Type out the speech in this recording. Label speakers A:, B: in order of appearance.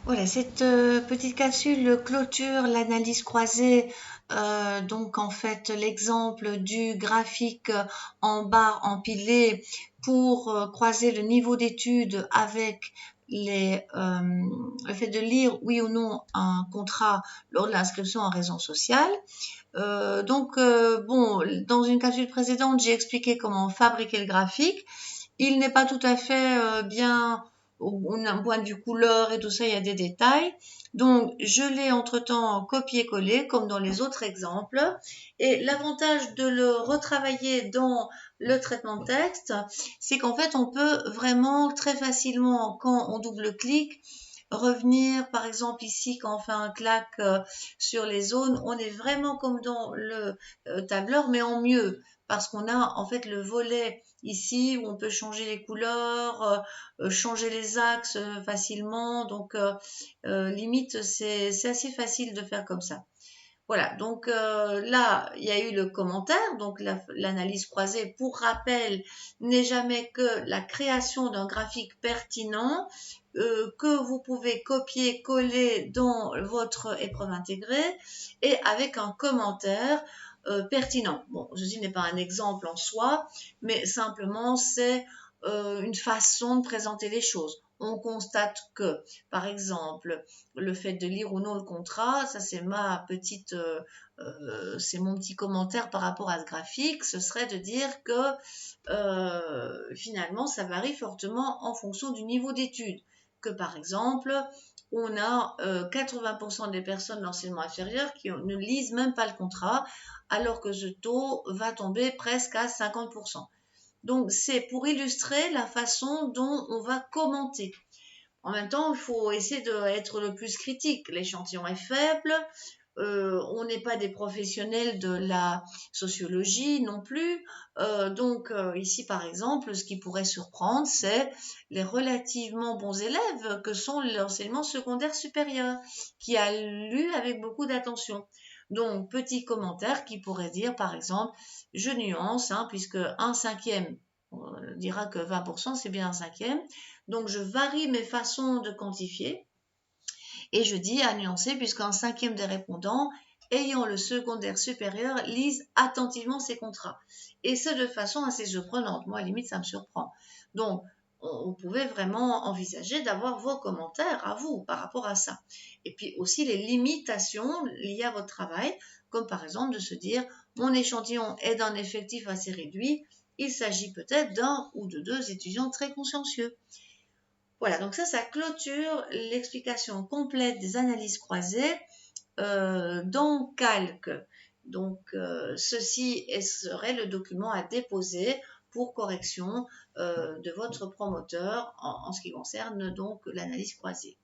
A: Voilà, cette petite capsule clôture l'analyse croisée. Donc en fait, l'exemple du graphique en barre empilée pour croiser le niveau d'études avec le fait de lire oui ou non un contrat lors de l'inscription en raison sociale. Bon, dans une capsule précédente, j'ai expliqué comment fabriquer le graphique. Il n'est pas tout à fait bien au point de vue couleur et tout ça, il y a des détails. Donc, je l'ai entre-temps copié-collé comme dans les autres exemples. Et l'avantage de le retravailler dans le traitement de texte, c'est qu'en fait, on peut vraiment très facilement, quand on double-clique, revenir, par exemple ici, quand on fait un clac sur les zones, on est vraiment comme dans le tableur, mais en mieux, parce qu'on a en fait le volet ici où on peut changer les couleurs, changer les axes facilement. Donc, limite, c'est assez facile de faire comme ça. Voilà, donc là, il y a eu le commentaire, donc l'analyse croisée, pour rappel, n'est jamais que la création d'un graphique pertinent que vous pouvez copier, coller dans votre épreuve intégrée et avec un commentaire pertinent. Bon, ceci n'est pas un exemple en soi, mais simplement c'est une façon de présenter les choses. On constate que, par exemple, le fait de lire ou non le contrat, ça c'est c'est mon petit commentaire par rapport à ce graphique, ce serait de dire que finalement ça varie fortement en fonction du niveau d'études. Que par exemple, on a 80% des personnes d'enseignement inférieur qui ne lisent même pas le contrat, alors que ce taux va tomber presque à 50%. Donc c'est pour illustrer la façon dont on va commenter. En même temps, il faut essayer d'être le plus critique. L'échantillon est faible, on n'est pas des professionnels de la sociologie non plus. Ici, par exemple, ce qui pourrait surprendre, c'est les relativement bons élèves que sont l'enseignement secondaire supérieur, qui a lu avec beaucoup d'attention. Donc, petit commentaire qui pourrait dire, par exemple, je nuance, puisque un cinquième, on dira que 20%, c'est bien un cinquième. Donc, je varie mes façons de quantifier. Et je dis à nuancer puisqu'un cinquième des répondants ayant le secondaire supérieur lisent attentivement ces contrats. Et ce de façon assez surprenante. Moi, à la limite, ça me surprend. Donc, vous pouvez vraiment envisager d'avoir vos commentaires à vous par rapport à ça. Et puis aussi les limitations liées à votre travail, comme par exemple de se dire mon échantillon est d'un effectif assez réduit, il s'agit peut-être d'un ou de deux étudiants très consciencieux. Voilà, donc ça clôture l'explication complète des analyses croisées dans Calque. Donc, ceci serait le document à déposer pour correction de votre promoteur en ce qui concerne donc l'analyse croisée.